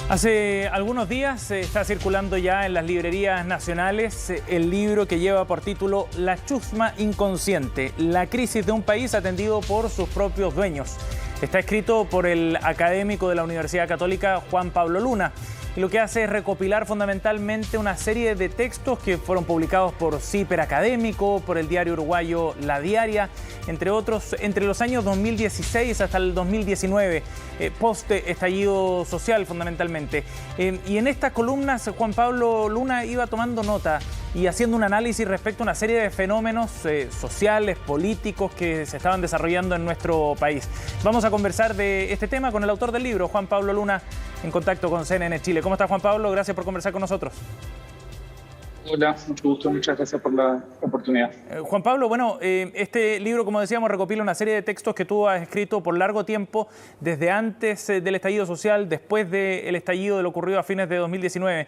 Hace algunos días está circulando ya en las librerías nacionales el libro que lleva por título La chusma inconsciente, la crisis de un país atendido por sus propios dueños. Está escrito por el académico de la Universidad Católica Juan Pablo Luna y lo que hace es recopilar fundamentalmente una serie de textos que fueron publicados por CIPER Académico, por el diario uruguayo La Diaria, entre otros, entre los años 2016 hasta el 2019, post-estallido social fundamentalmente. Y en estas columnas Juan Pablo Luna iba tomando nota y haciendo un análisis respecto a una serie de fenómenos sociales, políticos que se estaban desarrollando en nuestro país. Vamos a conversar de este tema con el autor del libro, Juan Pablo Luna, en contacto con CNN Chile. ¿Cómo está, Juan Pablo? Gracias por conversar con nosotros. Hola, mucho gusto, muchas gracias por la oportunidad. Juan Pablo, bueno, este libro, como decíamos, recopila una serie de textos que tú has escrito por largo tiempo, desde antes del estallido social, después del estallido de lo ocurrido a fines de 2019.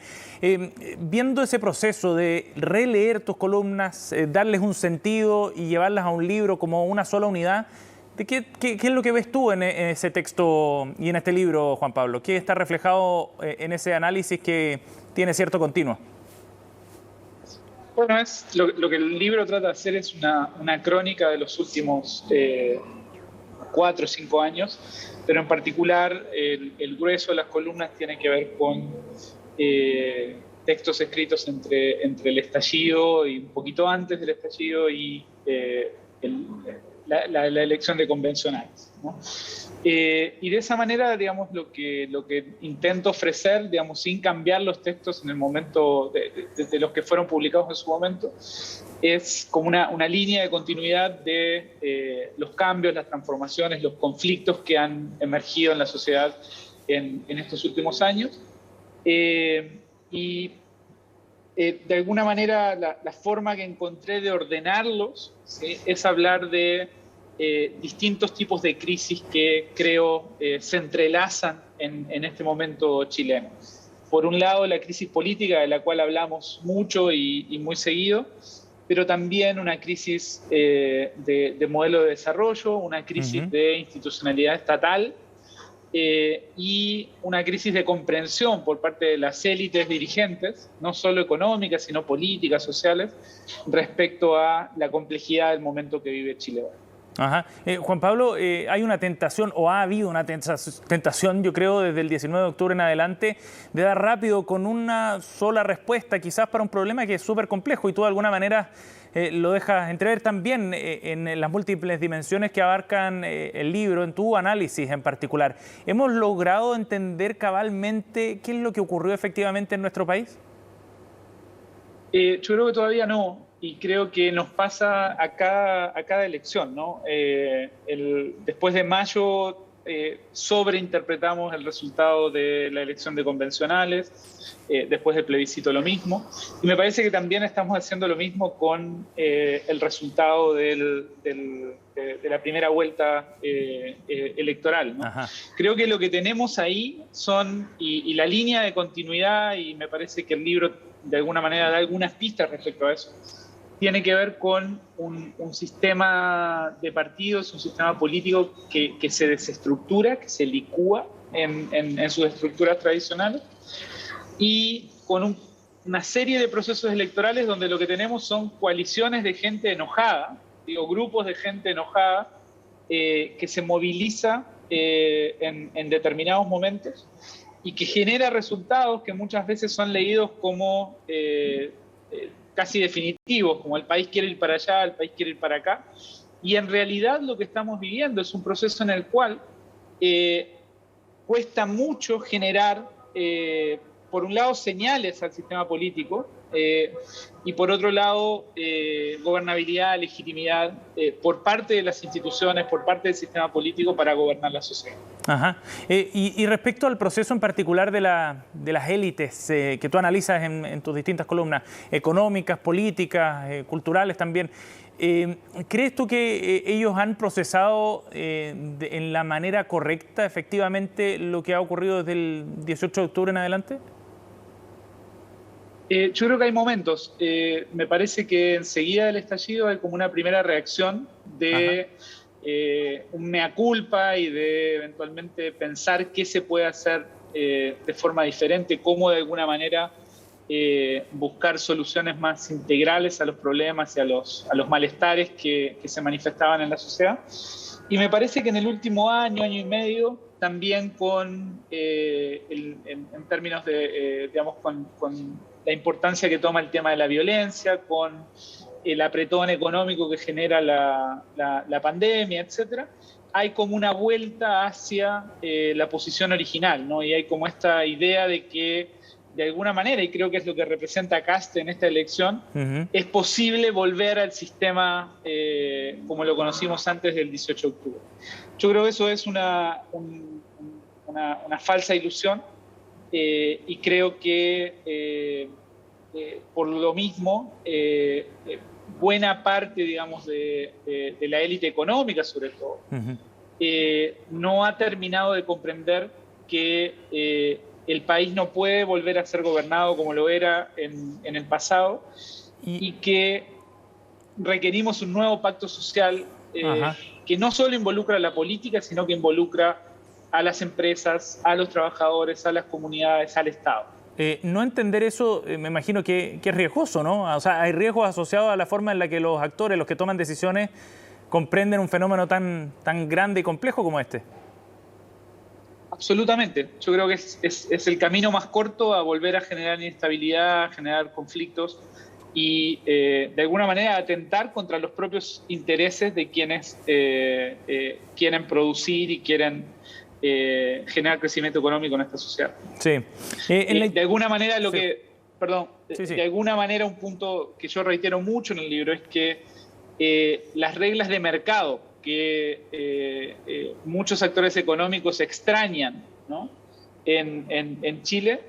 Viendo ese proceso de releer tus columnas, darles un sentido y llevarlas a un libro como una sola unidad, ¿qué es lo que ves tú en ese texto y en este libro, Juan Pablo? ¿Qué está reflejado en ese análisis que tiene cierto continuo? Bueno, lo que el libro trata de hacer es una crónica de los últimos 4 o 5 años, pero en particular el grueso de las columnas tiene que ver con textos escritos entre el estallido y un poquito antes del estallido y la elección de convencionales, ¿no? Y de esa manera, digamos, lo que intento ofrecer, digamos, sin cambiar los textos en el momento de los que fueron publicados en su momento, es como una línea de continuidad de los cambios, las transformaciones, los conflictos que han emergido en la sociedad en estos últimos años. De alguna manera, la forma que encontré de ordenarlos, ¿sí?, es hablar de distintos tipos de crisis que creo se entrelazan en este momento chileno. Por un lado, la crisis política, de la cual hablamos mucho y muy seguido, pero también una crisis de modelo de desarrollo, una crisis de institucionalidad estatal, y una crisis de comprensión por parte de las élites dirigentes, no solo económicas, sino políticas, sociales, respecto a la complejidad del momento que vive Chile ahora. Ajá. Juan Pablo, hay una tentación, o ha habido una tentación, yo creo, desde el 19 de octubre en adelante, de dar rápido con una sola respuesta, quizás para un problema que es súper complejo, y tú de alguna manera lo dejas entrever también en las múltiples dimensiones que abarcan el libro, en tu análisis en particular. ¿Hemos logrado entender cabalmente qué es lo que ocurrió efectivamente en nuestro país? Yo creo que todavía no. Y creo que nos pasa a cada elección, ¿no? Después de mayo sobreinterpretamos el resultado de la elección de convencionales, después del plebiscito lo mismo, y me parece que también estamos haciendo lo mismo con el resultado de la primera vuelta electoral, ¿no? Creo que lo que tenemos ahí y la línea de continuidad, y me parece que el libro de alguna manera da algunas pistas respecto a eso, tiene que ver con un sistema de partidos, un sistema político que se desestructura, que se licúa en sus estructuras tradicionales, y con una serie de procesos electorales donde lo que tenemos son coaliciones de gente enojada, grupos de gente enojada que se moviliza en determinados momentos y que genera resultados que muchas veces son leídos como casi definitivos, como el país quiere ir para allá, el país quiere ir para acá, y en realidad lo que estamos viviendo es un proceso en el cual cuesta mucho generar, por un lado, señales al sistema político, y por otro lado, gobernabilidad, legitimidad por parte de las instituciones, por parte del sistema político para gobernar la sociedad. Ajá. Y respecto al proceso en particular de las élites que tú analizas en tus distintas columnas, económicas, políticas, culturales también, ¿crees tú que ellos han procesado en la manera correcta efectivamente lo que ha ocurrido desde el 18 de octubre en adelante? Yo creo que hay momentos. Me parece que enseguida del estallido hay como una primera reacción de un mea culpa y de eventualmente pensar qué se puede hacer de forma diferente, cómo de alguna manera buscar soluciones más integrales a los problemas y a los malestares que se manifestaban en la sociedad. Y me parece que en el último año, año y medio, también en términos de, digamos, con la importancia que toma el tema de la violencia, con el apretón económico que genera la pandemia, etcétera, hay como una vuelta hacia la posición original, ¿no? Y hay como esta idea de que, de alguna manera, y creo que es lo que representa Kast en esta elección, es posible volver al sistema como lo conocimos antes del 18 de octubre. Yo creo que eso es una falsa ilusión y creo que por lo mismo buena parte, digamos, de la élite económica, sobre todo, no ha terminado de comprender que el país no puede volver a ser gobernado como lo era en el pasado y que requerimos un nuevo pacto social que no solo involucra a la política, sino que involucra a las empresas, a los trabajadores, a las comunidades, al Estado. No entender eso, me imagino que es riesgoso, ¿no? O sea, hay riesgos asociados a la forma en la que los actores, los que toman decisiones, comprenden un fenómeno tan grande y complejo como este. Absolutamente. Yo creo que es el camino más corto a volver a generar inestabilidad, a generar conflictos y de alguna manera atentar contra los propios intereses de quienes quieren producir y quieren generar crecimiento económico en esta sociedad. Sí. De alguna manera Sí. de alguna manera un punto que yo reitero mucho en el libro es que las reglas de mercado que muchos actores económicos extrañan, ¿no? en Chile,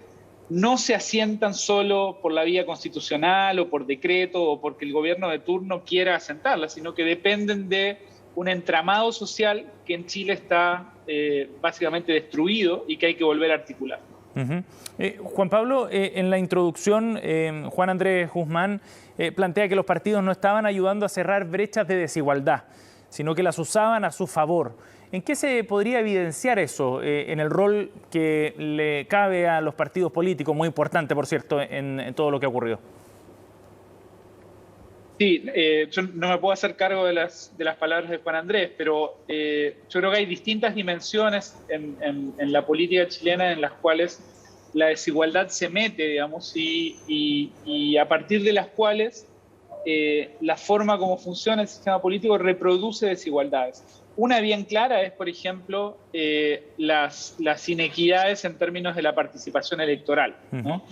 no se asientan solo por la vía constitucional o por decreto o porque el gobierno de turno quiera asentarlas, sino que dependen de un entramado social que en Chile está básicamente destruido y que hay que volver a articular. Juan Pablo, en la introducción, Juan Andrés Guzmán plantea que los partidos no estaban ayudando a cerrar brechas de desigualdad, sino que las usaban a su favor. ¿En qué se podría evidenciar eso en el rol que le cabe a los partidos políticos, muy importante, por cierto, en todo lo que ha ocurrido? Sí, yo no me puedo hacer cargo de las palabras de Juan Andrés, pero yo creo que hay distintas dimensiones en la política chilena en las cuales la desigualdad se mete, digamos, y a partir de las cuales la forma como funciona el sistema político reproduce desigualdades. Una bien clara es, por ejemplo, las inequidades en términos de la participación electoral, ¿no?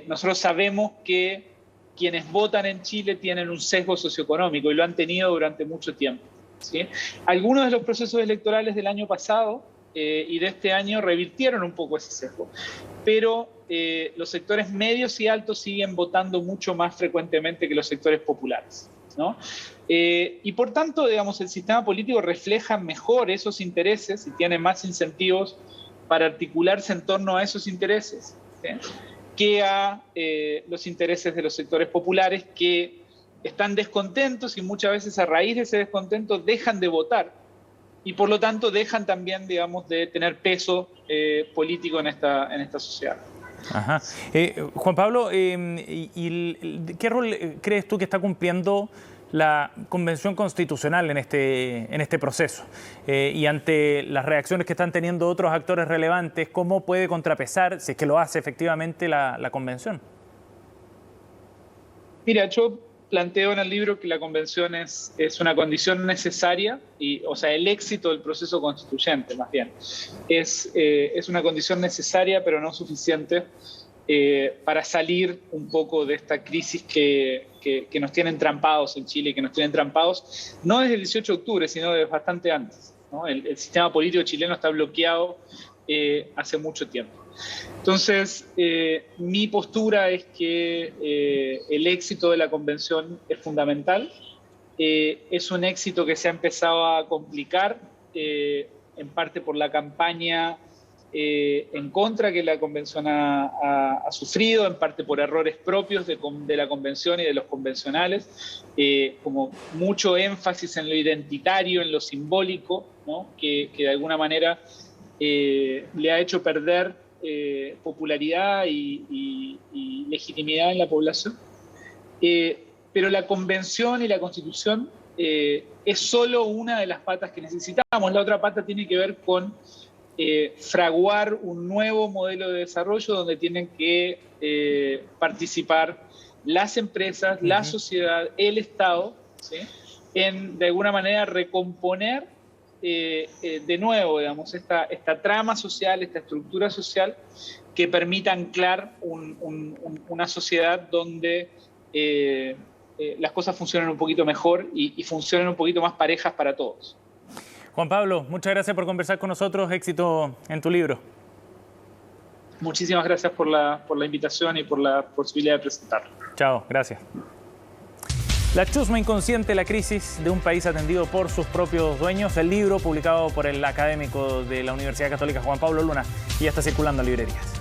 Nosotros sabemos que quienes votan en Chile tienen un sesgo socioeconómico y lo han tenido durante mucho tiempo, ¿sí? Algunos de los procesos electorales del año pasado y de este año revirtieron un poco ese sesgo, pero los sectores medios y altos siguen votando mucho más frecuentemente que los sectores populares, ¿no? Y por tanto, digamos, el sistema político refleja mejor esos intereses y tiene más incentivos para articularse en torno a esos intereses, ¿sí? Que a los intereses de los sectores populares que están descontentos y muchas veces a raíz de ese descontento dejan de votar y por lo tanto dejan también, digamos, de tener peso político en esta sociedad. Ajá. Juan Pablo, ¿qué rol crees tú que está cumpliendo la Convención Constitucional en este proceso? Y ante las reacciones que están teniendo otros actores relevantes, ¿cómo puede contrapesar, si es que lo hace efectivamente, la Convención? Mira, yo planteo en el libro que la Convención es una condición necesaria, o sea, el éxito del proceso constituyente, más bien, es una condición necesaria, pero no suficiente para salir un poco de esta crisis que nos tienen entrampados en Chile, que nos tienen entrampados no desde el 18 de octubre, sino desde bastante antes, ¿no? El sistema político chileno está bloqueado hace mucho tiempo. Entonces, mi postura es que el éxito de la Convención es fundamental. Es un éxito que se ha empezado a complicar, en parte por la campaña en contra que la Convención ha sufrido, en parte por errores propios de la Convención y de los convencionales, como mucho énfasis en lo identitario, en lo simbólico, ¿no? que de alguna manera le ha hecho perder popularidad y legitimidad en la población. Pero la Convención y la Constitución es solo una de las patas que necesitamos. La otra pata tiene que ver con fraguar un nuevo modelo de desarrollo donde tienen que participar las empresas, la sociedad, el Estado, ¿sí? En, de alguna manera, recomponer de nuevo, digamos, esta trama social, esta estructura social que permita anclar una sociedad donde las cosas funcionen un poquito mejor y funcionen un poquito más parejas para todos. Juan Pablo, muchas gracias por conversar con nosotros. Éxito en tu libro. Muchísimas gracias por la invitación y por la posibilidad de presentarlo. Chao, gracias. La chusma inconsciente, la crisis de un país atendido por sus propios dueños. El libro publicado por el académico de la Universidad Católica Juan Pablo Luna y ya está circulando en librerías.